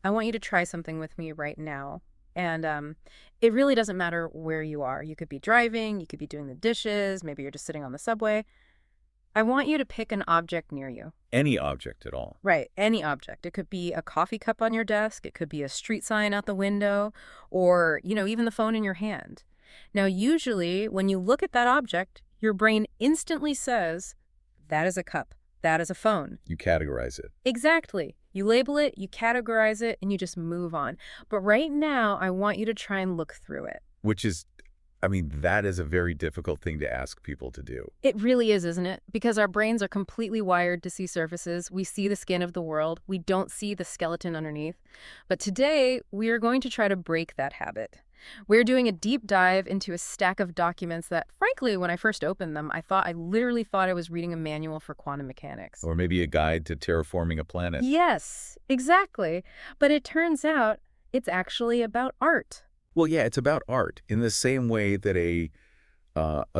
I want you to try something with me right now. And it really doesn't matter where you are. You could be driving, you could be doing the dishes, maybe you're just sitting on the subway. I want you to pick an object near you. Any object at all. Right, any object. It could be a coffee cup on your desk, it could be a street sign out the window, or, even the phone in your hand. Now, usually, when you look at that object, your brain instantly says, that is a cup, that is a phone. You categorize it. Exactly. You label it, you categorize it, and you just move on. But right now, I want you to try and look through it. Which is, that is a very difficult thing to ask people to do. It really is, isn't it? Because our brains are completely wired to see surfaces. We see the skin of the world. We don't see the skeleton underneath. But today, we are going to try to break that habit. We're doing a deep dive into a stack of documents that, frankly, when I first opened them, I literally thought I was reading a manual for quantum mechanics. Or maybe a guide to terraforming a planet. Yes, exactly. But it turns out it's actually about art. Well, yeah, it's about art in the same way that a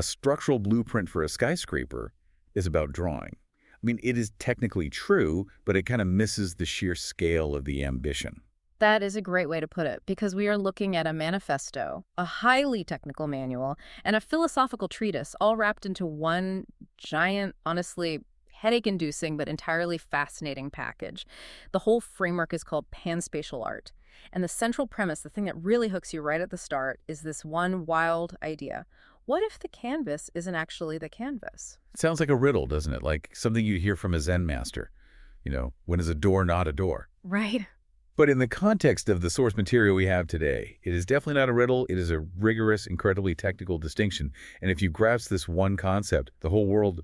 structural blueprint for a skyscraper is about drawing. It is technically true, but it kind of misses the sheer scale of the ambition. That is a great way to put it, because we are looking at a manifesto, a highly technical manual, and a philosophical treatise all wrapped into one giant, honestly, headache-inducing but entirely fascinating package. The whole framework is called Pan-Spatial art. And the central premise, the thing that really hooks you right at the start, is this one wild idea. What if the canvas isn't actually the canvas? It sounds like a riddle, doesn't it? Like something you'd hear from a Zen master. When is a door not a door? Right. But in the context of the source material we have today, it is definitely not a riddle. It is a rigorous, incredibly technical distinction. And if you grasp this one concept, the whole world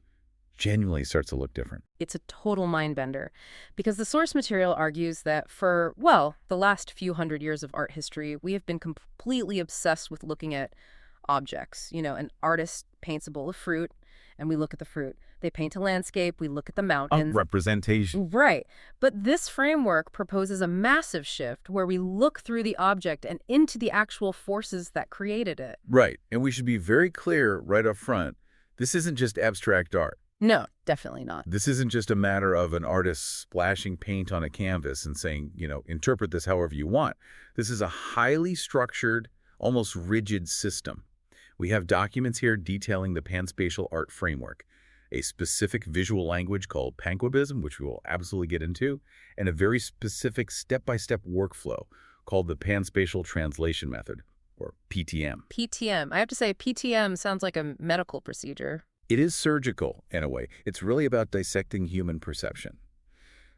genuinely starts to look different. It's a total mind bender, because the source material argues that for, well, the last few hundred years of art history, we have been completely obsessed with looking at objects. An artist paints a bowl of fruit, and we look at the fruit. They paint a landscape, we look at the mountains. Representation. Right. But this framework proposes a massive shift where we look through the object and into the actual forces that created it. Right. And we should be very clear right up front. This isn't just abstract art. No, definitely not. This isn't just a matter of an artist splashing paint on a canvas and saying, interpret this however you want. This is a highly structured, almost rigid system. We have documents here detailing the Pan-Spatial art framework, a specific visual language called panquibism, which we will absolutely get into, and a very specific step-by-step workflow called the Pan-Spatial translation method, or PTM. PTM. I have to say, PTM sounds like a medical procedure. It is surgical, in a way. It's really about dissecting human perception.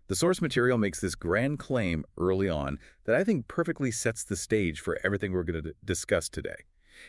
The source material makes this grand claim early on that I think perfectly sets the stage for everything we're going to discuss today.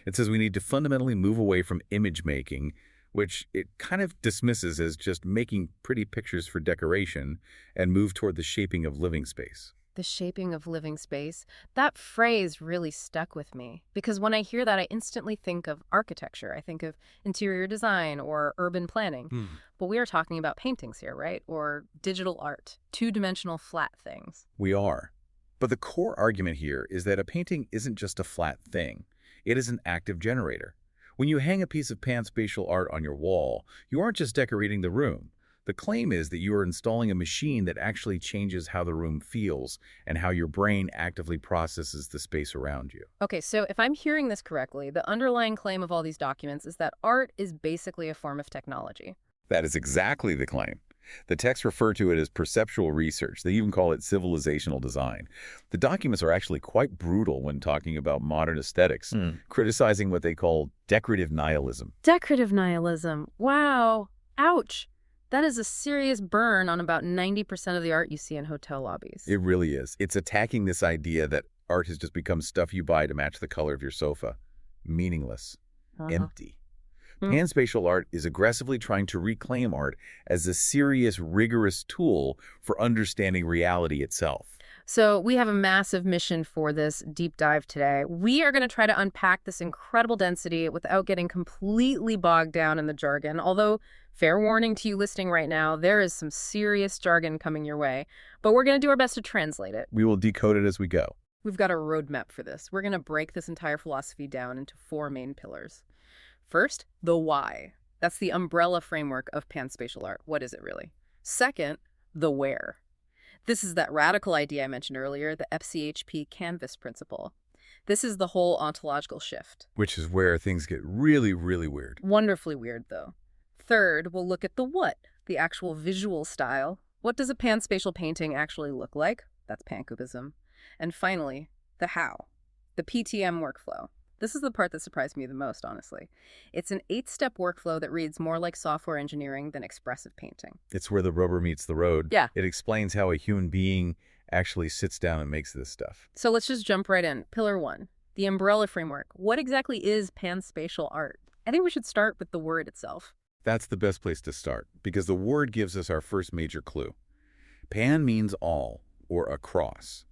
It says we need to fundamentally move away from image making, which it kind of dismisses as just making pretty pictures for decoration, and move toward the shaping of living space. The shaping of living space. That phrase really stuck with me, because when I hear that, I instantly think of architecture. I think of interior design or urban planning. But we are talking about paintings here, right? Or digital art, two-dimensional flat things. We are. But the core argument here is that a painting isn't just a flat thing. It is an active generator. When you hang a piece of Pan-Spatial art on your wall, you aren't just decorating the room. The claim is that you are installing a machine that actually changes how the room feels and how your brain actively processes the space around you. Okay, so if I'm hearing this correctly, the underlying claim of all these documents is that art is basically a form of technology. That is exactly the claim. The texts refer to it as perceptual research. They even call it civilizational design. The documents are actually quite brutal when talking about modern aesthetics, criticizing what they call decorative nihilism. Decorative nihilism. Wow. Ouch. That is a serious burn on about 90% of the art you see in hotel lobbies. It really is. It's attacking this idea that art has just become stuff you buy to match the color of your sofa. Meaningless. Empty. Pan-Spatial art is aggressively trying to reclaim art as a serious, rigorous tool for understanding reality itself. So we have a massive mission for this deep dive today. We are going to try to unpack this incredible density without getting completely bogged down in the jargon. Although, fair warning to you listening right now, there is some serious jargon coming your way. But we're going to do our best to translate it. We will decode it as we go. We've got a roadmap for this. We're going to break this entire philosophy down into 4 main pillars. First, the why. That's the umbrella framework of Pan-Spatial art. What is it really? Second, the where. This is that radical idea I mentioned earlier, the FCHP canvas principle. This is the whole ontological shift. Which is where things get really, really weird. Wonderfully weird, though. Third, we'll look at the what, the actual visual style. What does a pan-spatial painting actually look like? That's pancubism. And finally, the how, the PTM workflow. This is the part that surprised me the most, honestly. It's an 8-step workflow that reads more like software engineering than expressive painting. It's where the rubber meets the road. Yeah. It explains how a human being actually sits down and makes this stuff. So let's just jump right in. Pillar 1, the umbrella framework. What exactly is pan-spatial art? I think we should start with the word itself. That's the best place to start, because the word gives us our first major clue. Pan means all, or across.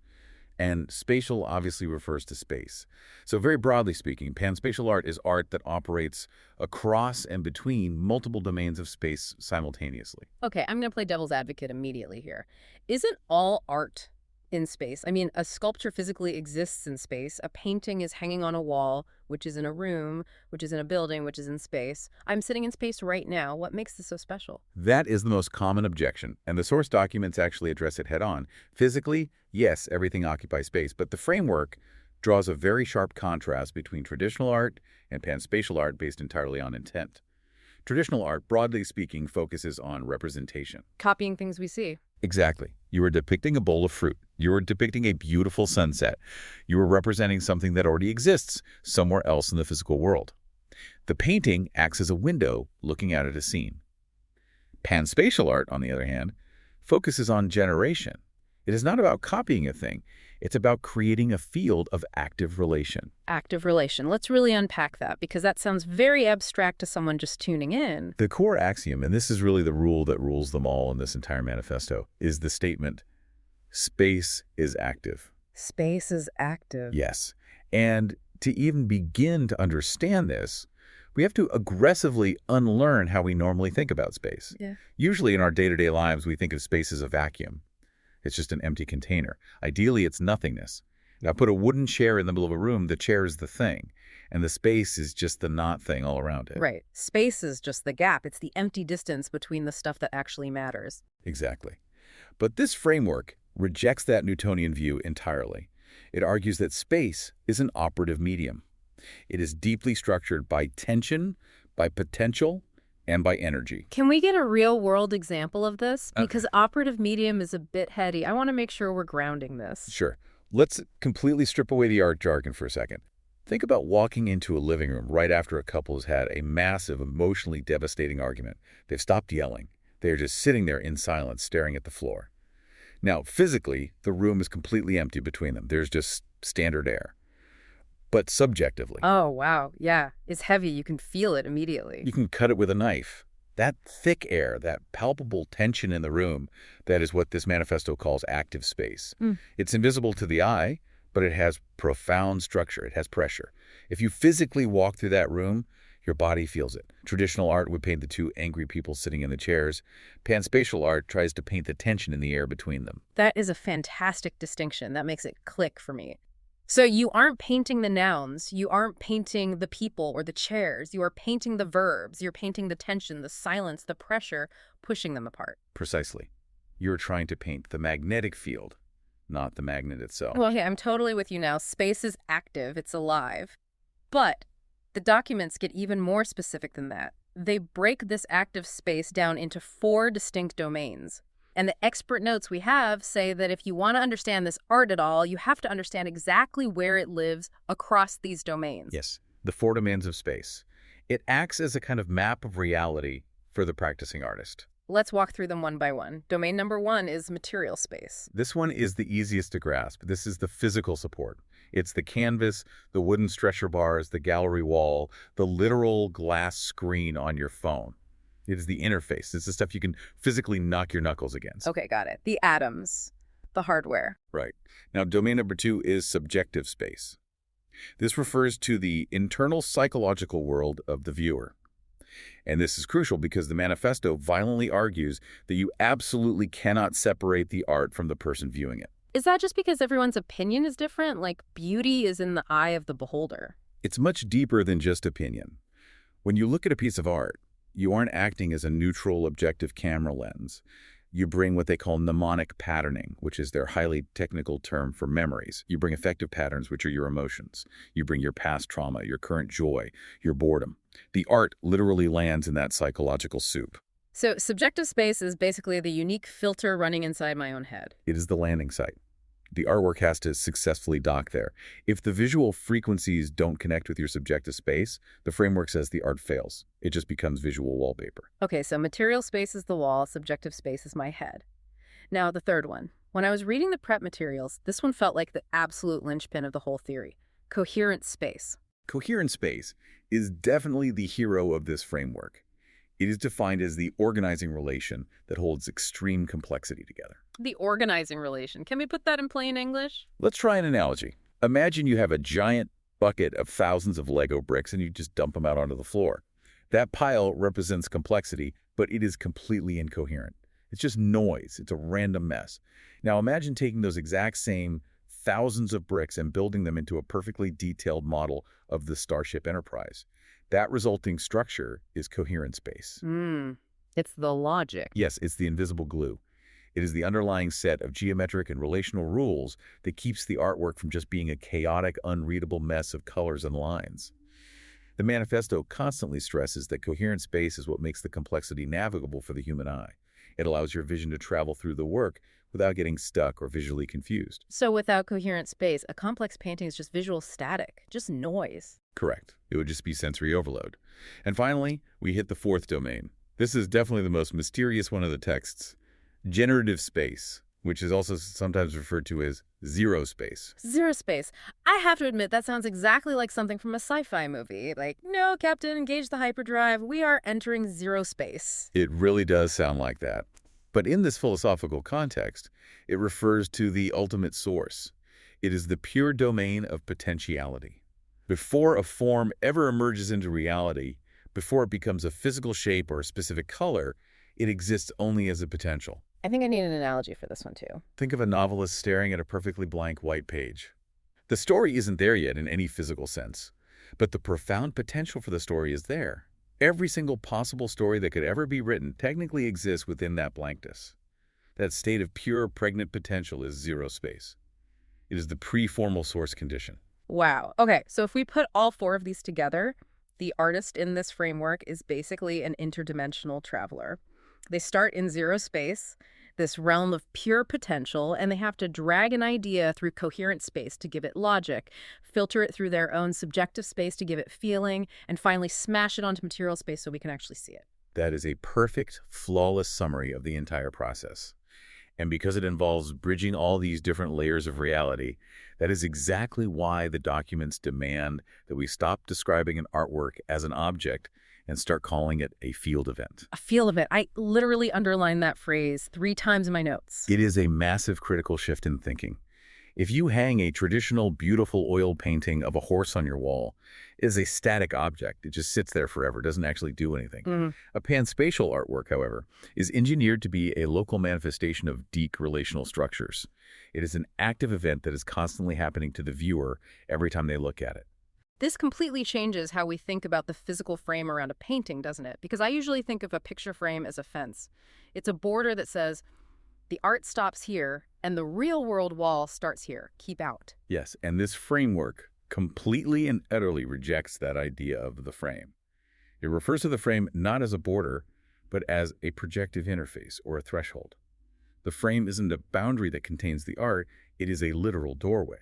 And spatial obviously refers to space. So very broadly speaking, pan-spatial art is art that operates across and between multiple domains of space simultaneously. Okay, I'm going to play devil's advocate immediately here. Isn't all art in space? I mean, a sculpture physically exists in space. A painting is hanging on a wall, which is in a room, which is in a building, which is in space. I'm sitting in space right now. What makes this so special? That is the most common objection, and the source documents actually address it head-on. Physically, yes, everything occupies space, but the framework draws a very sharp contrast between traditional art and pan-spatial art based entirely on intent. Traditional art, broadly speaking, focuses on representation. Copying things we see. Exactly. You were depicting a bowl of fruit. You were depicting a beautiful sunset. You were representing something that already exists somewhere else in the physical world. The painting acts as a window looking out at a scene. Pan-spatial art, on the other hand, focuses on generation. It is not about copying a thing. It's about creating a field of active relation. Active relation. Let's really unpack that, because that sounds very abstract to someone just tuning in. The core axiom, and this is really the rule that rules them all in this entire manifesto, is the statement, space is active. Space is active. Yes. And to even begin to understand this, we have to aggressively unlearn how we normally think about space. Yeah. Usually in our day-to-day lives, we think of space as a vacuum. It's just an empty container. Ideally, it's nothingness. Now, put a wooden chair in the middle of a room, the chair is the thing, and the space is just the not thing all around it. Right. Space is just the gap. It's the empty distance between the stuff that actually matters. Exactly. But this framework rejects that Newtonian view entirely. It argues that space is an operative medium. It is deeply structured by tension, by potential, and by energy. Can we get a real-world example of this? Because operative medium is a bit heady. I want to make sure we're grounding this. Sure. Let's completely strip away the art jargon for a second. Think about walking into a living room right after a couple has had a massive, emotionally devastating argument. They've stopped yelling. They're just sitting there in silence, staring at the floor. Now, physically, the room is completely empty between them. There's just standard air. But subjectively, Oh, wow. Yeah. It's heavy. You can feel it immediately. you can cut it with a knife. That thick air, that palpable tension in the room, that is what this manifesto calls active space. It's invisible to the eye, but it has profound structure. It has pressure. If you physically walk through that room, your body feels it. Traditional art would paint the two angry people sitting in the chairs. Pan-spatial art tries to paint the tension in the air between them. That is a fantastic distinction. That makes it click for me. So you aren't painting the nouns, you aren't painting the people or the chairs, you are painting the verbs, you're painting the tension, the silence, the pressure, pushing them apart. Precisely. You're trying to paint the magnetic field, not the magnet itself. Well, okay, I'm totally with you now. Space is active, it's alive. But the documents get even more specific than that. They break this active space down into 4 distinct domains. And the expert notes we have say that if you want to understand this art at all, you have to understand exactly where it lives across these domains. Yes, the 4 domains of space. It acts as a kind of map of reality for the practicing artist. Let's walk through them one by one. Domain number 1 is material space. This one is the easiest to grasp. This is the physical support. It's the canvas, the wooden stretcher bars, the gallery wall, the literal glass screen on your phone. It is the interface. It's the stuff you can physically knock your knuckles against. Okay, got it. The atoms, the hardware. Right. Now, domain number 2 is subjective space. This refers to the internal psychological world of the viewer. And this is crucial because the manifesto violently argues that you absolutely cannot separate the art from the person viewing it. Is that just because everyone's opinion is different? Like beauty is in the eye of the beholder. It's much deeper than just opinion. When you look at a piece of art, you aren't acting as a neutral, objective camera lens. You bring what they call mnemonic patterning, which is their highly technical term for memories. You bring affective patterns, which are your emotions. You bring your past trauma, your current joy, your boredom. The art literally lands in that psychological soup. So subjective space is basically the unique filter running inside my own head. It is the landing site. The artwork has to successfully dock there. If the visual frequencies don't connect with your subjective space, the framework says the art fails. It just becomes visual wallpaper. Okay, so material space is the wall, subjective space is my head. Now, the third one. When I was reading the prep materials, this one felt like the absolute linchpin of the whole theory. Coherent space. Coherent space is definitely the hero of this framework. It is defined as the organizing relation that holds extreme complexity together. The organizing relation. Can we put that in plain English? Let's try an analogy. Imagine you have a giant bucket of thousands of Lego bricks and you just dump them out onto the floor. That pile represents complexity, but it is completely incoherent. It's just noise. It's a random mess. Now imagine taking those exact same thousands of bricks and building them into a perfectly detailed model of the Starship Enterprise. That resulting structure is coherent space. It's the logic. Yes, it's the invisible glue. It is the underlying set of geometric and relational rules that keeps the artwork from just being a chaotic, unreadable mess of colors and lines. The manifesto constantly stresses that coherent space is what makes the complexity navigable for the human eye. It allows your vision to travel through the work without getting stuck or visually confused. So without coherent space, a complex painting is just visual static, just noise. Correct. It would just be sensory overload. And finally, we hit the fourth domain. This is definitely the most mysterious one of the texts. Generative space, which is also sometimes referred to as zero space. Zero space. I have to admit, that sounds exactly like something from a sci-fi movie. Like, no, Captain, engage the hyperdrive. We are entering zero space. It really does sound like that. But in this philosophical context, it refers to the ultimate source. It is the pure domain of potentiality. Before a form ever emerges into reality, before it becomes a physical shape or a specific color, it exists only as a potential. I think I need an analogy for this one, too. Think of a novelist staring at a perfectly blank white page. The story isn't there yet in any physical sense, but the profound potential for the story is there. Every single possible story that could ever be written technically exists within that blankness. That state of pure, pregnant potential is zero space. It is the pre-formal source condition. Wow. Okay, so if we put all four of these together, the artist in this framework is basically an interdimensional traveler. They start in zero space, this realm of pure potential, and they have to drag an idea through coherent space to give it logic, filter it through their own subjective space to give it feeling, and finally smash it onto material space so we can actually see it. That is a perfect, flawless summary of the entire process. And because it involves bridging all these different layers of reality, that is exactly why the documents demand that we stop describing an artwork as an object and start calling it a field event. A field event. I literally underlined that phrase 3 times in my notes. It is a massive critical shift in thinking. If you hang a traditional, beautiful oil painting of a horse on your wall, it is a static object. It just sits there forever, doesn't actually do anything. A Pan-Spatial artwork, however, is engineered to be a local manifestation of deep relational structures. It is an active event that is constantly happening to the viewer every time they look at it. This completely changes how we think about the physical frame around a painting, doesn't it? Because I usually think of a picture frame as a fence. It's a border that says, the art stops here, and the real-world wall starts here. Keep out. Yes, and this framework completely and utterly rejects that idea of the frame. It refers to the frame not as a border, but as a projective interface or a threshold. The frame isn't a boundary that contains the art, it is a literal doorway.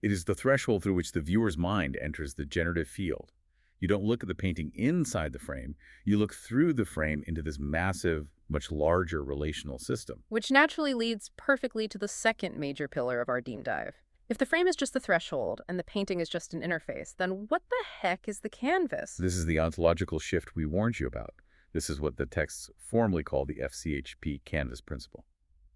It is the threshold through which the viewer's mind enters the generative field. You don't look at the painting inside the frame, you look through the frame into this massive, much larger relational system. Which naturally leads perfectly to the second major pillar of our deep dive. If the frame is just the threshold and the painting is just an interface, then what the heck is the canvas? This is the ontological shift we warned you about. This is what the texts formally call the FCHP canvas principle.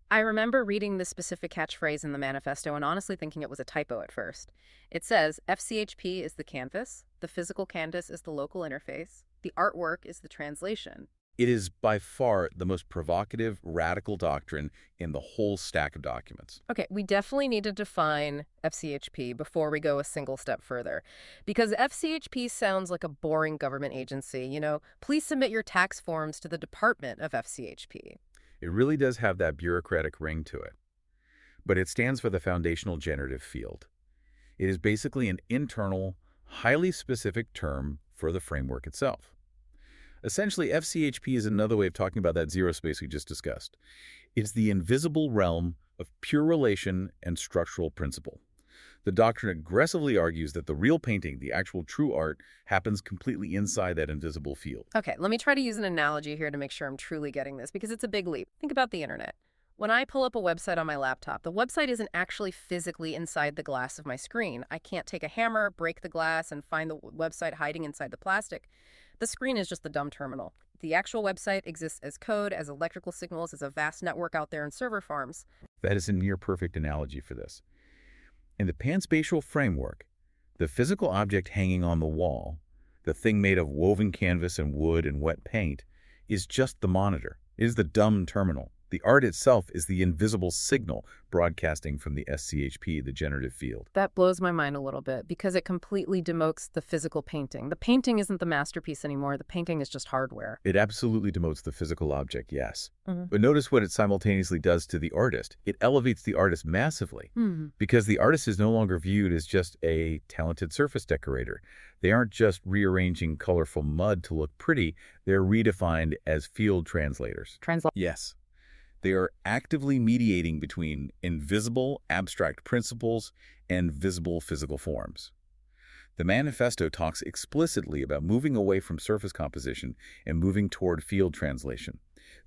I remember reading this specific catchphrase in the manifesto and honestly thinking it was a typo at first. It says, FCHP is the canvas, the physical canvas is the local interface, the artwork is the translation. It is by far the most provocative, radical doctrine in the whole stack of documents. Okay, we definitely need to define FCHP before we go a single step further. Because FCHP sounds like a boring government agency, please submit your tax forms to the Department of FCHP. It really does have that bureaucratic ring to it. But it stands for the foundational generative field. It is basically an internal, highly specific term for the framework itself. Essentially, FCHP is another way of talking about that zero space we just discussed. It's the invisible realm of pure relation and structural principle. The doctrine aggressively argues that the real painting, the actual true art, happens completely inside that invisible field. Okay, let me try to use an analogy here to make sure I'm truly getting this, because it's a big leap. Think about the internet. When I pull up a website on my laptop, the website isn't actually physically inside the glass of my screen. I can't take a hammer, break the glass, and find the website hiding inside the plastic. The screen is just the dumb terminal. The actual website exists as code, as electrical signals, as a vast network out there in server farms. That is a near-perfect analogy for this. In the Pan-Spatial framework, the physical object hanging on the wall, the thing made of woven canvas and wood and wet paint, is just the monitor. It is the dumb terminal. The art itself is the invisible signal broadcasting from the FCHP, the generative field. That blows my mind a little bit because it completely demotes the physical painting. The painting isn't the masterpiece anymore. The painting is just hardware. It absolutely demotes the physical object, yes. But notice what it simultaneously does to the artist. It elevates the artist massively because the artist is no longer viewed as just a talented surface decorator. They aren't just rearranging colorful mud to look pretty. They're redefined as field translators. Yes. They are actively mediating between invisible abstract principles and visible physical forms. The manifesto talks explicitly about moving away from surface composition and moving toward field translation.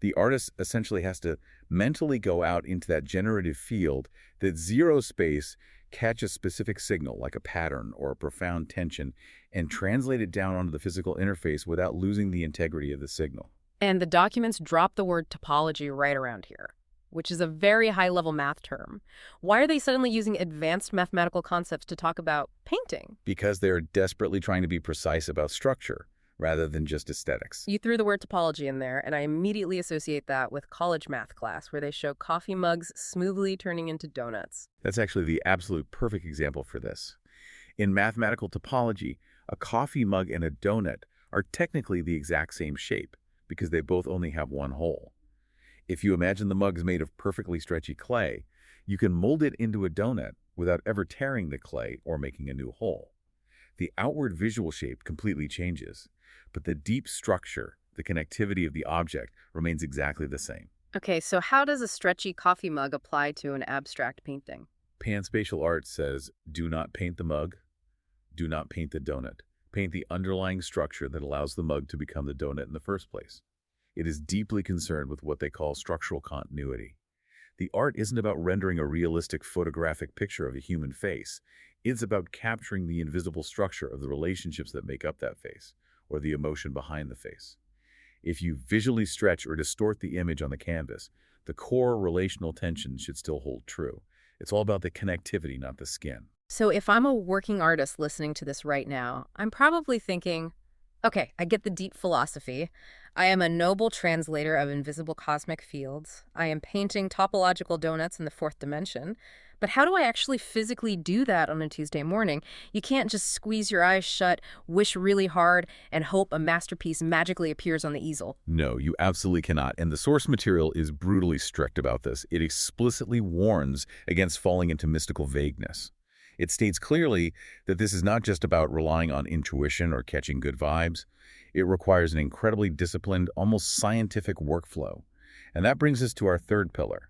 The artist essentially has to mentally go out into that generative field, that zero space, catch a specific signal like a pattern or a profound tension, and translate it down onto the physical interface without losing the integrity of the signal. And the documents drop the word topology right around here, which is a very high-level math term. Why are they suddenly using advanced mathematical concepts to talk about painting? Because they are desperately trying to be precise about structure rather than just aesthetics. You threw the word topology in there, and I immediately associate that with college math class, where they show coffee mugs smoothly turning into donuts. That's actually the absolute perfect example for this. In mathematical topology, a coffee mug and a donut are technically the exact same shape, because they both only have one hole. If you imagine the mug is made of perfectly stretchy clay, you can mold it into a donut without ever tearing the clay or making a new hole. The outward visual shape completely changes, but the deep structure, the connectivity of the object, remains exactly the same. Okay, so how does a stretchy coffee mug apply to an abstract painting? Pan-Spatial art says, do not paint the mug, do not paint the donut. Paint the underlying structure that allows the mug to become the donut in the first place. It is deeply concerned with what they call structural continuity. The art isn't about rendering a realistic photographic picture of a human face. It's about capturing the invisible structure of the relationships that make up that face, or the emotion behind the face. If you visually stretch or distort the image on the canvas, the core relational tension should still hold true. It's all about the connectivity, not the skin. So if I'm a working artist listening to this right now, I'm probably thinking, okay, I get the deep philosophy. I am a noble translator of invisible cosmic fields. I am painting topological donuts in the fourth dimension. But how do I actually physically do that on a Tuesday morning? You can't just squeeze your eyes shut, wish really hard, and hope a masterpiece magically appears on the easel. No, you absolutely cannot. And the source material is brutally strict about this. It explicitly warns against falling into mystical vagueness. It states clearly that this is not just about relying on intuition or catching good vibes. It requires an incredibly disciplined, almost scientific workflow. And that brings us to our third pillar,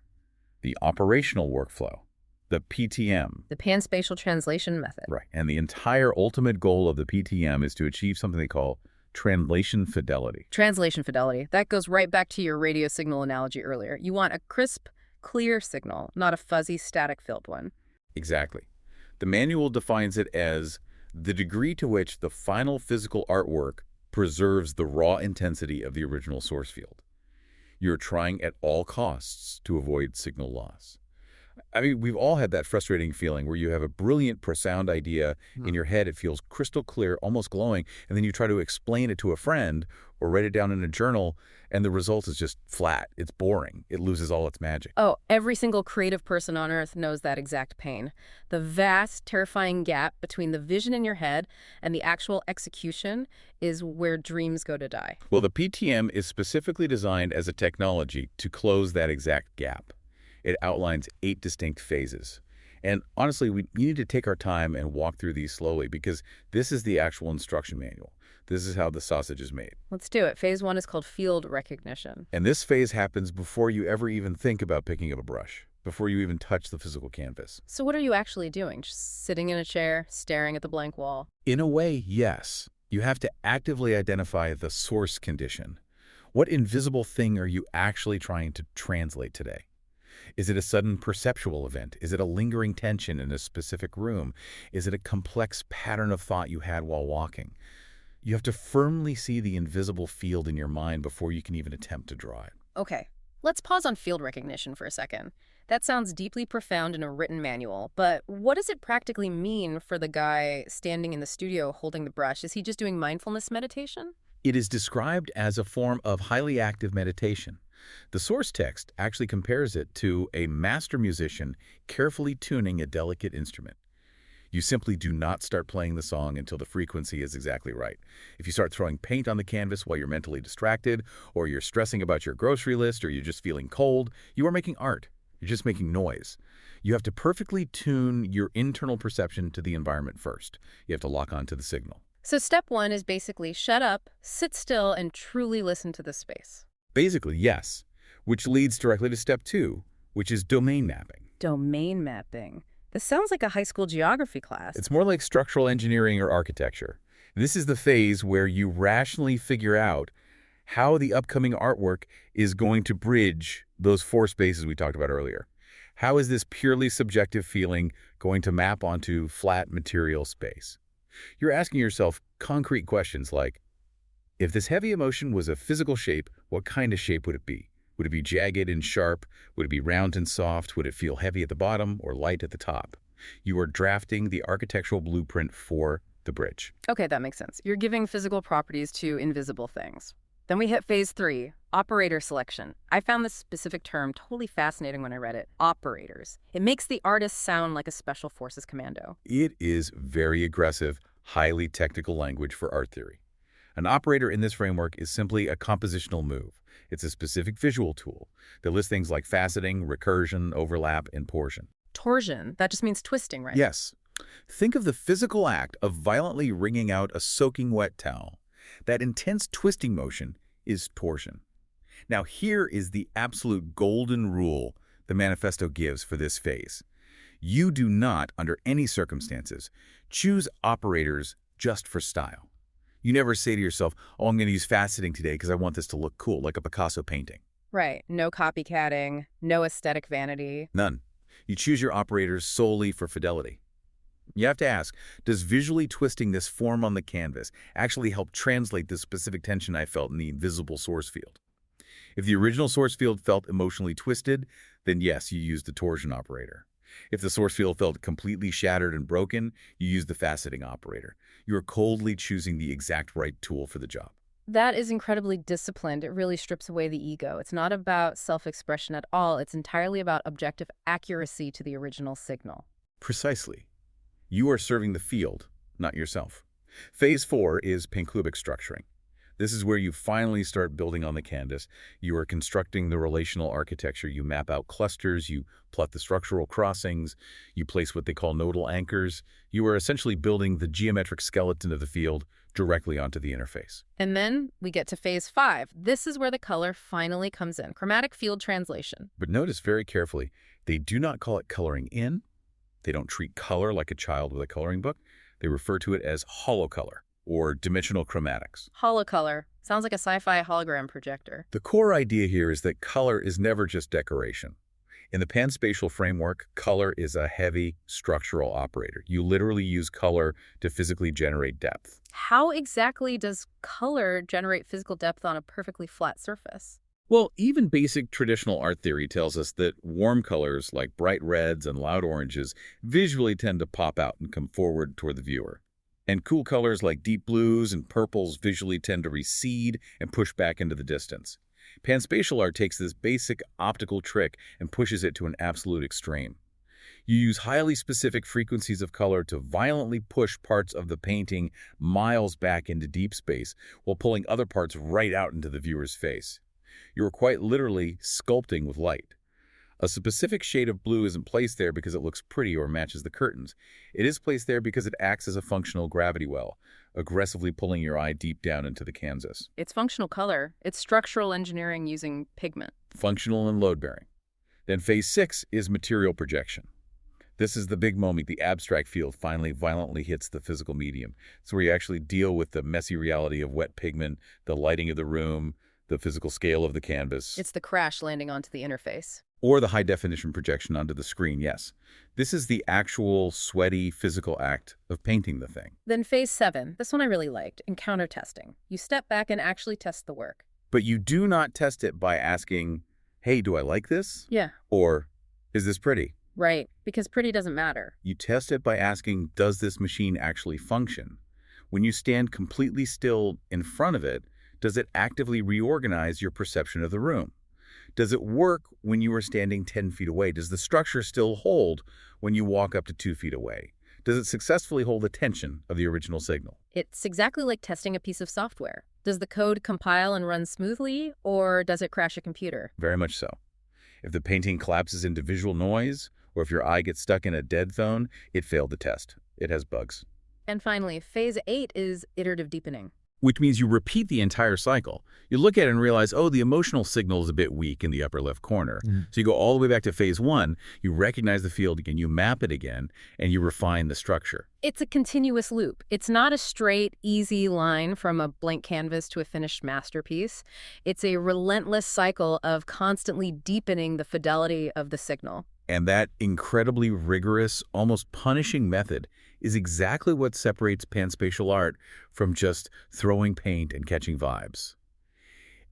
the operational workflow, the PTM. The Pan-Spatial translation method. Right. And the entire ultimate goal of the PTM is to achieve something they call translation fidelity. Translation fidelity. That goes right back to your radio signal analogy earlier. You want a crisp, clear signal, not a fuzzy, static-filled one. Exactly. The manual defines it as the degree to which the final physical artwork preserves the raw intensity of the original source field. You're trying at all costs to avoid signal loss. I mean, we've all had that frustrating feeling where you have a brilliant, profound idea in your head. It feels crystal clear, almost glowing, and then you try to explain it to a friend or write it down in a journal, and the result is just flat. It's boring. It loses all its magic. Oh, every single creative person on Earth knows that exact pain. The vast, terrifying gap between the vision in your head and the actual execution is where dreams go to die. Well, the PTM is specifically designed as a technology to close that exact gap. It outlines 8 distinct phases. And honestly, we need to take our time and walk through these slowly because this is the actual instruction manual. This is how the sausage is made. Let's do it. Phase 1 is called field recognition. And this phase happens before you ever even think about picking up a brush, before you even touch the physical canvas. So what are you actually doing? Just sitting in a chair, staring at the blank wall? In a way, yes. You have to actively identify the source condition. What invisible thing are you actually trying to translate today? Is it a sudden perceptual event? Is it a lingering tension in a specific room? Is it a complex pattern of thought you had while walking? You have to firmly see the invisible field in your mind before you can even attempt to draw it. Okay, let's pause on field recognition for a second. That sounds deeply profound in a written manual, but what does it practically mean for the guy standing in the studio holding the brush? Is he just doing mindfulness meditation? It is described as a form of highly active meditation. The source text actually compares it to a master musician carefully tuning a delicate instrument. You simply do not start playing the song until the frequency is exactly right. If you start throwing paint on the canvas while you're mentally distracted, or you're stressing about your grocery list, or you're just feeling cold, you are making art. You're just making noise. You have to perfectly tune your internal perception to the environment first. You have to lock onto the signal. So step 1 is basically shut up, sit still, and truly listen to the space. Basically, yes, which leads directly to step 2, which is domain mapping. Domain mapping. This sounds like a high school geography class. It's more like structural engineering or architecture. This is the phase where you rationally figure out how the upcoming artwork is going to bridge those 4 spaces we talked about earlier. How is this purely subjective feeling going to map onto flat material space? You're asking yourself concrete questions like, if this heavy emotion was a physical shape, what kind of shape would it be? Would it be jagged and sharp? Would it be round and soft? Would it feel heavy at the bottom or light at the top? You are drafting the architectural blueprint for the bridge. Okay, that makes sense. You're giving physical properties to invisible things. Then we hit phase 3, operator selection. I found this specific term totally fascinating when I read it. Operators. It makes the artist sound like a special forces commando. It is very aggressive, highly technical language for art theory. An operator in this framework is simply a compositional move. It's a specific visual tool that lists things like faceting, recursion, overlap, and torsion. Torsion, that just means twisting, right? Yes. Think of the physical act of violently wringing out a soaking wet towel. That intense twisting motion is torsion. Now here is the absolute golden rule the manifesto gives for this phase. You do not, under any circumstances, choose operators just for style. You never say to yourself, oh, I'm going to use faceting today because I want this to look cool, like a Picasso painting. Right. No copycatting, no aesthetic vanity. None. You choose your operators solely for fidelity. You have to ask, does visually twisting this form on the canvas actually help translate the specific tension I felt in the invisible source field? If the original source field felt emotionally twisted, then yes, you use the torsion operator. If the source field felt completely shattered and broken, you use the faceting operator. You are coldly choosing the exact right tool for the job. That is incredibly disciplined. It really strips away the ego. It's not about self-expression at all. It's entirely about objective accuracy to the original signal. Precisely. You are serving the field, not yourself. Phase 4 is pancubic structuring. This is where you finally start building on the canvas. You are constructing the relational architecture. You map out clusters, you plot the structural crossings, you place what they call nodal anchors. You are essentially building the geometric skeleton of the field directly onto the interface. And then we get to phase 5. This is where the color finally comes in, chromatic field translation. But notice very carefully, they do not call it coloring in. They don't treat color like a child with a coloring book. They refer to it as holocolor, or dimensional chromatics. Holocolor. Sounds like a sci-fi hologram projector. The core idea here is that color is never just decoration. In the Pan-Spatial framework, color is a heavy structural operator. You literally use color to physically generate depth. How exactly does color generate physical depth on a perfectly flat surface? Well, even basic traditional art theory tells us that warm colors like bright reds and loud oranges visually tend to pop out and come forward toward the viewer. And cool colors like deep blues and purples visually tend to recede and push back into the distance. Pan-spatial art takes this basic optical trick and pushes it to an absolute extreme. You use highly specific frequencies of color to violently push parts of the painting miles back into deep space while pulling other parts right out into the viewer's face. You are quite literally sculpting with light. A specific shade of blue isn't placed there because it looks pretty or matches the curtains. It is placed there because it acts as a functional gravity well, aggressively pulling your eye deep down into the canvas. It's functional color. It's structural engineering using pigment. Functional and load-bearing. Then phase 6 is material projection. This is the big moment the abstract field finally violently hits the physical medium. It's where you actually deal with the messy reality of wet pigment, the lighting of the room, the physical scale of the canvas. It's the crash landing onto the interface. Or the high-definition projection onto the screen, yes. This is the actual, sweaty, physical act of painting the thing. Then phase 7, this one I really liked, encounter testing. You step back and actually test the work. But you do not test it by asking, hey, do I like this? Yeah. Or, is this pretty? Right, because pretty doesn't matter. You test it by asking, does this machine actually function? When you stand completely still in front of it, does it actively reorganize your perception of the room? Does it work when you are standing 10 feet away? Does the structure still hold when you walk up to 2 feet away? Does it successfully hold the tension of the original signal? It's exactly like testing a piece of software. Does the code compile and run smoothly, or does it crash a computer? Very much so. If the painting collapses into visual noise, or if your eye gets stuck in a dead zone, it failed the test. It has bugs. And finally, phase 8 is iterative deepening. Which means you repeat the entire cycle. You look at it and realize, oh, the emotional signal is a bit weak in the upper left corner. So you go all the way back to phase 1, you recognize the field again, you map it again, and you refine the structure. It's a continuous loop. It's not a straight, easy line from a blank canvas to a finished masterpiece. It's a relentless cycle of constantly deepening the fidelity of the signal. And that incredibly rigorous, almost punishing method is exactly what separates pan-spatial art from just throwing paint and catching vibes.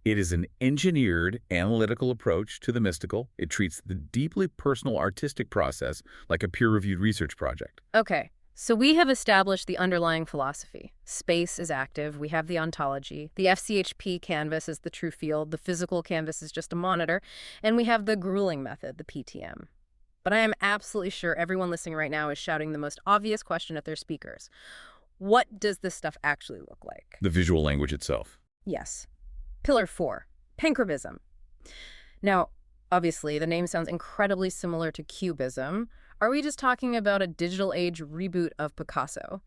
It is an engineered, analytical approach to the mystical. It treats the deeply personal artistic process like a peer-reviewed research project. Okay, so we have established the underlying philosophy. Space is active. We have the ontology. The FCHP canvas is the true field. The physical canvas is just a monitor. And we have the grueling method, the PTM. But I am absolutely sure everyone listening right now is shouting the most obvious question at their speakers. What does this stuff actually look like? The visual language itself. Yes. Pillar 4, pancretism. Now, obviously, the name sounds incredibly similar to cubism. Are we just talking about a digital age reboot of Picasso?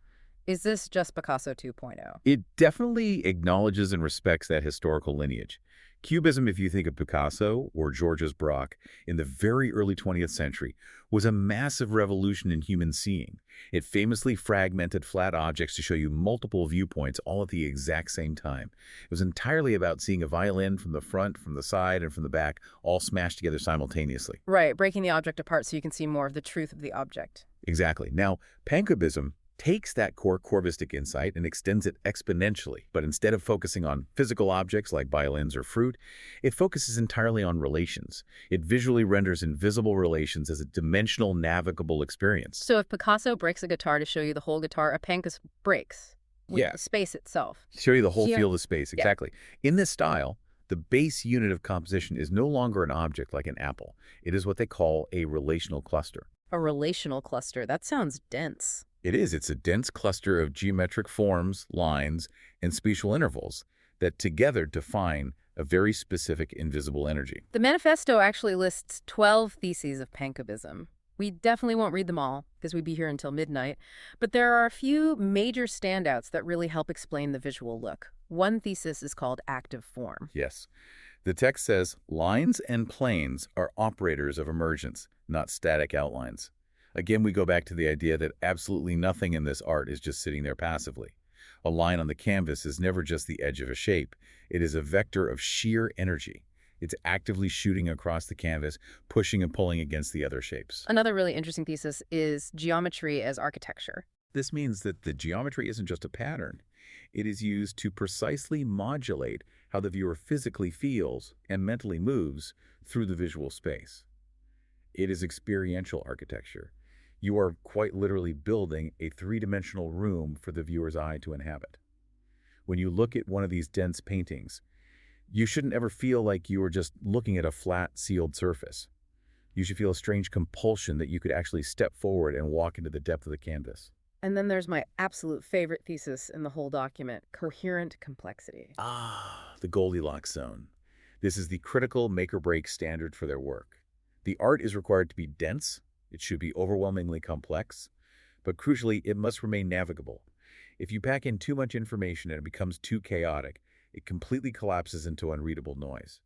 Is this just Picasso 2.0? It definitely acknowledges and respects that historical lineage. Cubism, if you think of Picasso or Georges Braque in the very early 20th century, was a massive revolution in human seeing. It famously fragmented flat objects to show you multiple viewpoints all at the exact same time. It was entirely about seeing a violin from the front, from the side, and from the back, all smashed together simultaneously. Right, breaking the object apart so you can see more of the truth of the object. Exactly. Now, pancubism takes that core corvistic insight and extends it exponentially. But instead of focusing on physical objects like violins or fruit, it focuses entirely on relations. It visually renders invisible relations as a dimensional, navigable experience. So if Picasso breaks a guitar to show you the whole guitar, a pancus breaks with the space itself. Show you the whole field of space, exactly. Yeah. In this style, the base unit of composition is no longer an object like an apple. It is what they call a relational cluster. A relational cluster? That sounds dense. It is. It's a dense cluster of geometric forms, lines, and spatial intervals that together define a very specific invisible energy. The manifesto actually lists 12 theses of pancubism. We definitely won't read them all, because we'd be here until midnight, but there are a few major standouts that really help explain the visual look. One thesis is called active form. Yes. The text says, lines and planes are operators of emergence, not static outlines. Again, we go back to the idea that absolutely nothing in this art is just sitting there passively. A line on the canvas is never just the edge of a shape. It is a vector of sheer energy. It's actively shooting across the canvas, pushing and pulling against the other shapes. Another really interesting thesis is geometry as architecture. This means that the geometry isn't just a pattern. It is used to precisely modulate how the viewer physically feels and mentally moves through the visual space. It is experiential architecture. You are quite literally building a three-dimensional room for the viewer's eye to inhabit. When you look at one of these dense paintings, you shouldn't ever feel like you are just looking at a flat, sealed surface. You should feel a strange compulsion that you could actually step forward and walk into the depth of the canvas. And then there's my absolute favorite thesis in the whole document, coherent complexity. The Goldilocks zone. This is the critical make-or-break standard for their work. The art is required to be dense, it should be overwhelmingly complex, but crucially, it must remain navigable. If you pack in too much information and it becomes too chaotic, it completely collapses into unreadable noise.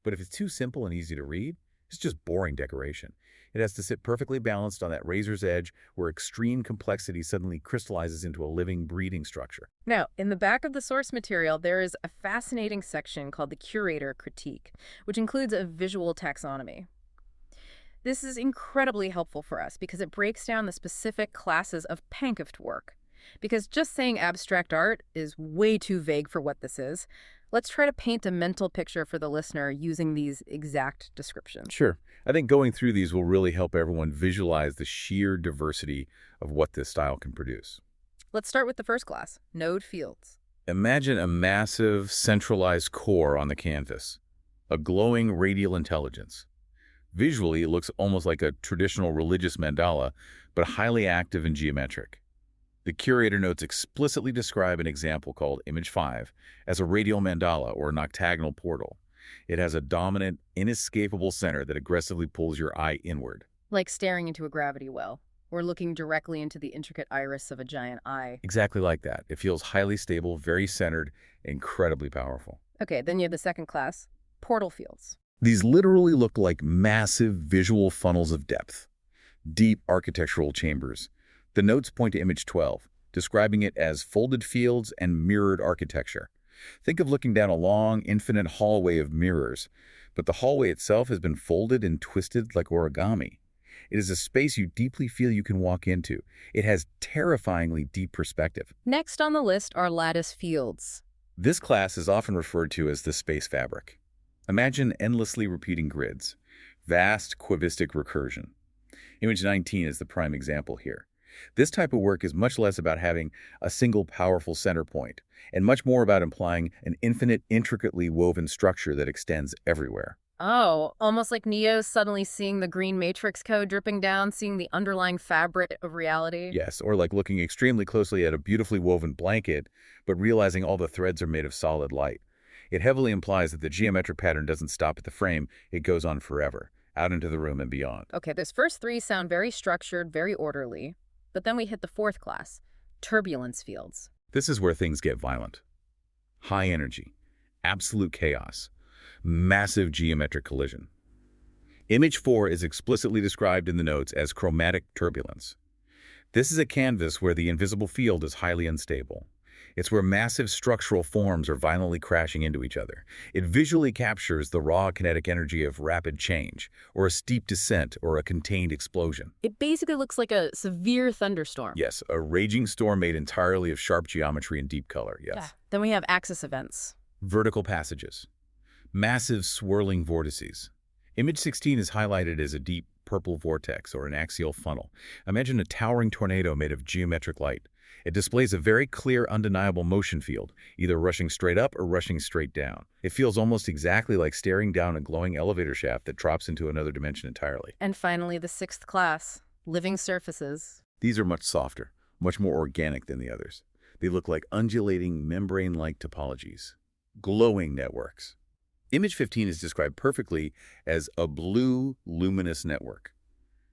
But if it's too simple and easy to read, it's just boring decoration. It has to sit perfectly balanced on that razor's edge where extreme complexity suddenly crystallizes into a living, breathing structure. Now, in the back of the source material, there is a fascinating section called the Curator Critique, which includes a visual taxonomy. This is incredibly helpful for us because it breaks down the specific classes of Pankift work. Because just saying abstract art is way too vague for what this is. Let's try to paint a mental picture for the listener using these exact descriptions. Sure. I think going through these will really help everyone visualize the sheer diversity of what this style can produce. Let's start with the first class, node fields. Imagine a massive, centralized core on the canvas, a glowing radial intelligence. Visually, it looks almost like a traditional religious mandala, but highly active and geometric. The curator notes explicitly describe an example called Image 5 as a radial mandala or an octagonal portal. It has a dominant, inescapable center that aggressively pulls your eye inward. Like staring into a gravity well, or looking directly into the intricate iris of a giant eye. Exactly like that. It feels highly stable, very centered, incredibly powerful. Okay, then you have the second class, portal fields. These literally look like massive visual funnels of depth, deep architectural chambers. The notes point to Image 12, describing it as folded fields and mirrored architecture. Think of looking down a long, infinite hallway of mirrors, but the hallway itself has been folded and twisted like origami. It is a space you deeply feel you can walk into. It has terrifyingly deep perspective. Next on the list are lattice fields. This class is often referred to as the space fabric. Imagine endlessly repeating grids, vast quavistic recursion. Image 19 is the prime example here. This type of work is much less about having a single powerful center point, and much more about implying an infinite, intricately woven structure that extends everywhere. Oh, almost like Neo suddenly seeing the green matrix code dripping down, seeing the underlying fabric of reality. Yes, or like looking extremely closely at a beautifully woven blanket, but realizing all the threads are made of solid light. It heavily implies that the geometric pattern doesn't stop at the frame, it goes on forever, out into the room and beyond. Okay, those first three sound very structured, very orderly. But then we hit the fourth class, turbulence fields. This is where things get violent. High energy, absolute chaos, massive geometric collision. Image 4 is explicitly described in the notes as chromatic turbulence. This is a canvas where the invisible field is highly unstable. It's where massive structural forms are violently crashing into each other. It visually captures the raw kinetic energy of rapid change, or a steep descent, or a contained explosion. It basically looks like a severe thunderstorm. Yes, a raging storm made entirely of sharp geometry and deep color, yes. Yeah. Then we have axis events. Vertical passages. Massive swirling vortices. Image 16 is highlighted as a deep purple vortex or an axial funnel. Imagine a towering tornado made of geometric light. It displays a very clear, undeniable motion field, either rushing straight up or rushing straight down. It feels almost exactly like staring down a glowing elevator shaft that drops into another dimension entirely. And finally, the sixth class, living surfaces. These are much softer, much more organic than the others. They look like undulating, membrane-like topologies, glowing networks. Image 15 is described perfectly as a blue, luminous network.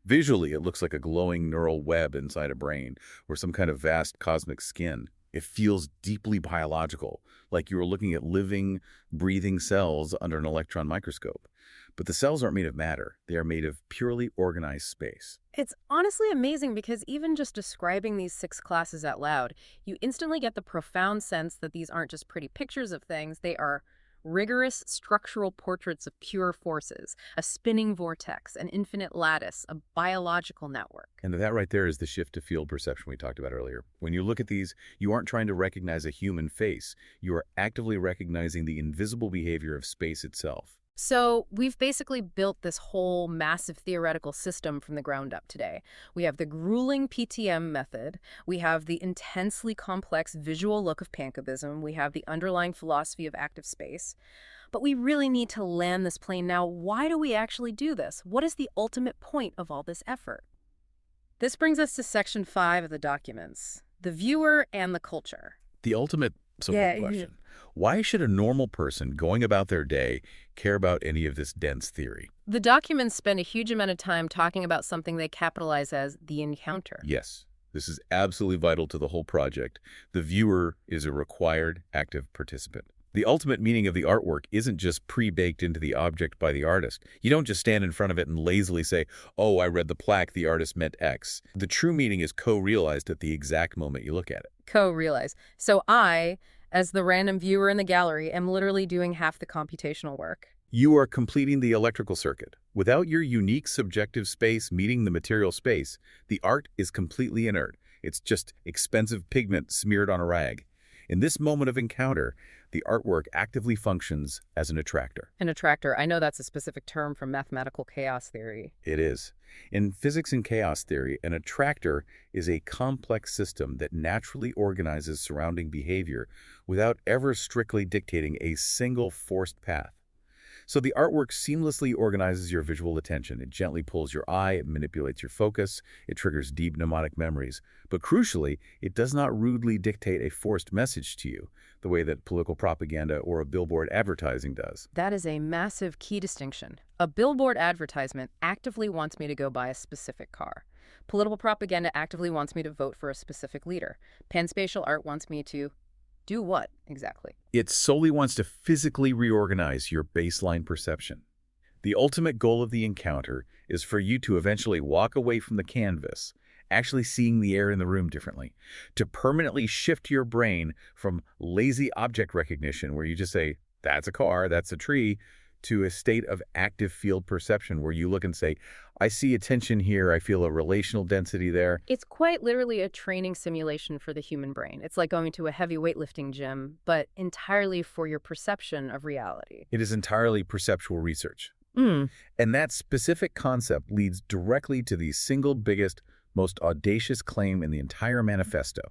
Visually, it looks like a glowing neural web inside a brain or some kind of vast cosmic skin. It feels deeply biological, like you are looking at living, breathing cells under an electron microscope. But the cells aren't made of matter. They are made of purely organized space. It's honestly amazing because even just describing these six classes out loud, you instantly get the profound sense that these aren't just pretty pictures of things, they are rigorous structural portraits of pure forces, a spinning vortex, an infinite lattice, a biological network. And that right there is the shift to field perception we talked about earlier. When you look at these, you aren't trying to recognize a human face. You are actively recognizing the invisible behavior of space itself. So we've basically built this whole massive theoretical system from the ground up today. We have the grueling PTM method. We have the intensely complex visual look of pancubism. We have the underlying philosophy of active space. But we really need to land this plane now. Why do we actually do this? What is the ultimate point of all this effort? This brings us to section 5 of the documents, the viewer and the culture. The ultimate simple question. Why should a normal person going about their day care about any of this dense theory? The documents spend a huge amount of time talking about something they capitalize as the encounter. Yes, this is absolutely vital to the whole project. The viewer is a required active participant. The ultimate meaning of the artwork isn't just pre-baked into the object by the artist. You don't just stand in front of it and lazily say, oh, I read the plaque, the artist meant X. The true meaning is co-realized at the exact moment you look at it. Co-realize. So I, as the random viewer in the gallery, am literally doing half the computational work. You are completing the electrical circuit. Without your unique subjective space meeting the material space, the art is completely inert. It's just expensive pigment smeared on a rag. In this moment of encounter, the artwork actively functions as an attractor. An attractor, I know that's a specific term from mathematical chaos theory. It is. In physics and chaos theory, an attractor is a complex system that naturally organizes surrounding behavior without ever strictly dictating a single forced path. So the artwork seamlessly organizes your visual attention. It gently pulls your eye, it manipulates your focus, it triggers deep mnemonic memories. But crucially, it does not rudely dictate a forced message to you, the way that political propaganda or a billboard advertising does. That is a massive key distinction. A billboard advertisement actively wants me to go buy a specific car. Political propaganda actively wants me to vote for a specific leader. Pan-Spatial art wants me to do what, exactly? It solely wants to physically reorganize your baseline perception. The ultimate goal of the encounter is for you to eventually walk away from the canvas, actually seeing the air in the room differently, to permanently shift your brain from lazy object recognition, where you just say, that's a car, that's a tree, to a state of active field perception where you look and say, I see attention here, I feel a relational density there. It's quite literally a training simulation for the human brain. It's like going to a heavy weightlifting gym, but entirely for your perception of reality. It is entirely perceptual research. And that specific concept leads directly to the single biggest, most audacious claim in the entire manifesto,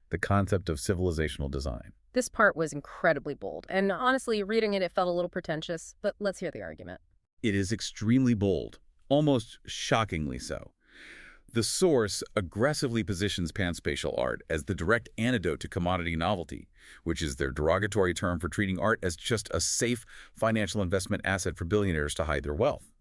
the concept of civilizational design. This part was incredibly bold, and honestly, reading it, it felt a little pretentious, but let's hear the argument. It is extremely bold, almost shockingly so. The source aggressively positions Pan-Spatial art as the direct antidote to commodity novelty, which is their derogatory term for treating art as just a safe financial investment asset for billionaires to hide their wealth.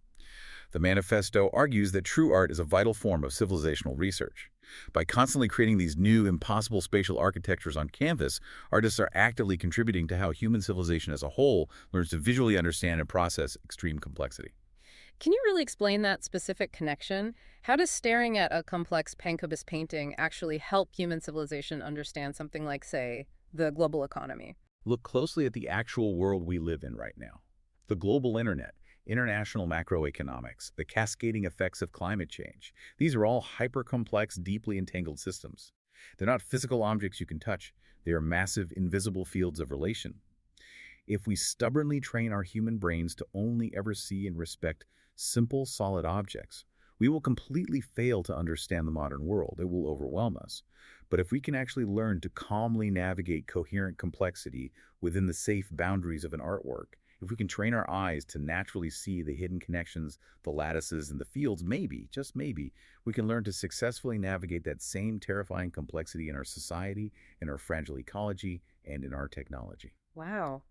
The manifesto argues that true art is a vital form of civilizational research. By constantly creating these new, impossible spatial architectures on canvas, artists are actively contributing to how human civilization as a whole learns to visually understand and process extreme complexity. Can you really explain that specific connection? How does staring at a complex pancubist painting actually help human civilization understand something like, say, the global economy? Look closely at the actual world we live in right now. The global internet, international macroeconomics, the cascading effects of climate change. These are all hyper-complex, deeply entangled systems. They're not physical objects you can touch. They are massive, invisible fields of relation. If we stubbornly train our human brains to only ever see and respect simple, solid objects, we will completely fail to understand the modern world. It will overwhelm us. But if we can actually learn to calmly navigate coherent complexity within the safe boundaries of an artwork, if we can train our eyes to naturally see the hidden connections, the lattices, and the fields, maybe, just maybe, we can learn to successfully navigate that same terrifying complexity in our society, in our fragile ecology, and in our technology. Wow.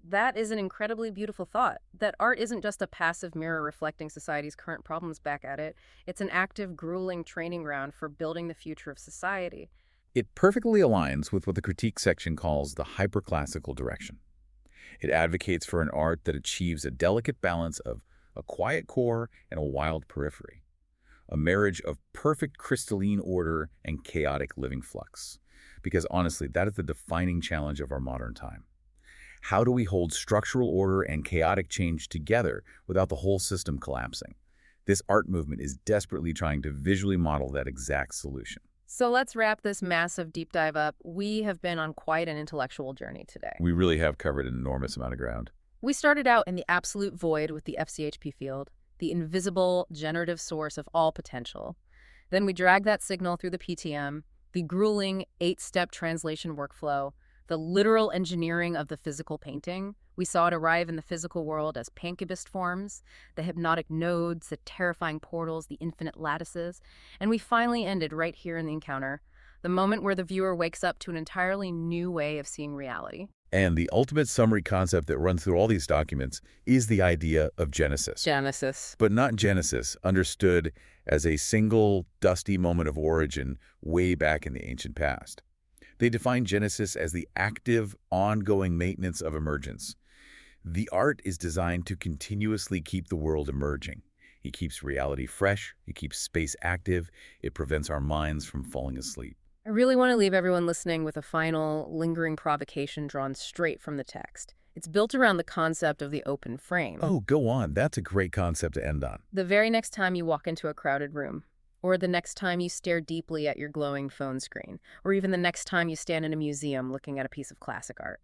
That is an incredibly beautiful thought, that art isn't just a passive mirror reflecting society's current problems back at it. It's an active, grueling training ground for building the future of society. It perfectly aligns with what the critique section calls the hyperclassical direction. It advocates for an art that achieves a delicate balance of a quiet core and a wild periphery, a marriage of perfect crystalline order and chaotic living flux. Because honestly, that is the defining challenge of our modern time. How do we hold structural order and chaotic change together without the whole system collapsing? This art movement is desperately trying to visually model that exact solution. So let's wrap this massive deep dive up. We have been on quite an intellectual journey today. We really have covered an enormous amount of ground. We started out in the absolute void with the FCHP field, the invisible generative source of all potential. Then we dragged that signal through the PTM, the grueling 8-step translation workflow, the literal engineering of the physical painting. We saw it arrive in the physical world as pancubist forms, the hypnotic nodes, the terrifying portals, the infinite lattices, and we finally ended right here in the encounter, the moment where the viewer wakes up to an entirely new way of seeing reality. And the ultimate summary concept that runs through all these documents is the idea of Genesis. Genesis. But not Genesis, understood as a single, dusty moment of origin way back in the ancient past. They define Genesis as the active, ongoing maintenance of emergence. The art is designed to continuously keep the world emerging. It keeps reality fresh, it keeps space active, it prevents our minds from falling asleep. I really want to leave everyone listening with a final, lingering provocation drawn straight from the text. It's built around the concept of the open frame. Oh, go on. That's a great concept to end on. The very next time you walk into a crowded room, or the next time you stare deeply at your glowing phone screen, or even the next time you stand in a museum looking at a piece of classic art,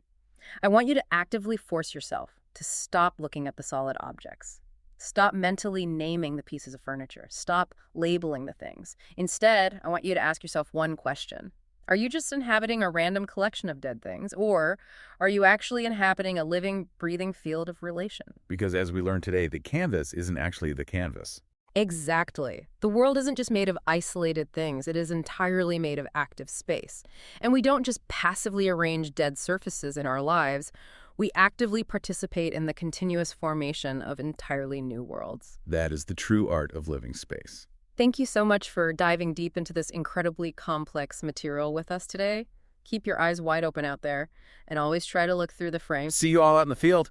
I want you to actively force yourself to stop looking at the solid objects. Stop mentally naming the pieces of furniture. Stop labeling the things. Instead, I want you to ask yourself one question. Are you just inhabiting a random collection of dead things, or are you actually inhabiting a living, breathing field of relation? Because as we learned today, the canvas isn't actually the canvas. Exactly. The world isn't just made of isolated things. It is entirely made of active space. And we don't just passively arrange dead surfaces in our lives. We actively participate in the continuous formation of entirely new worlds. That is the true art of living space. Thank you so much for diving deep into this incredibly complex material with us today. Keep your eyes wide open out there, and always try to look through the frame. See you all out in the field.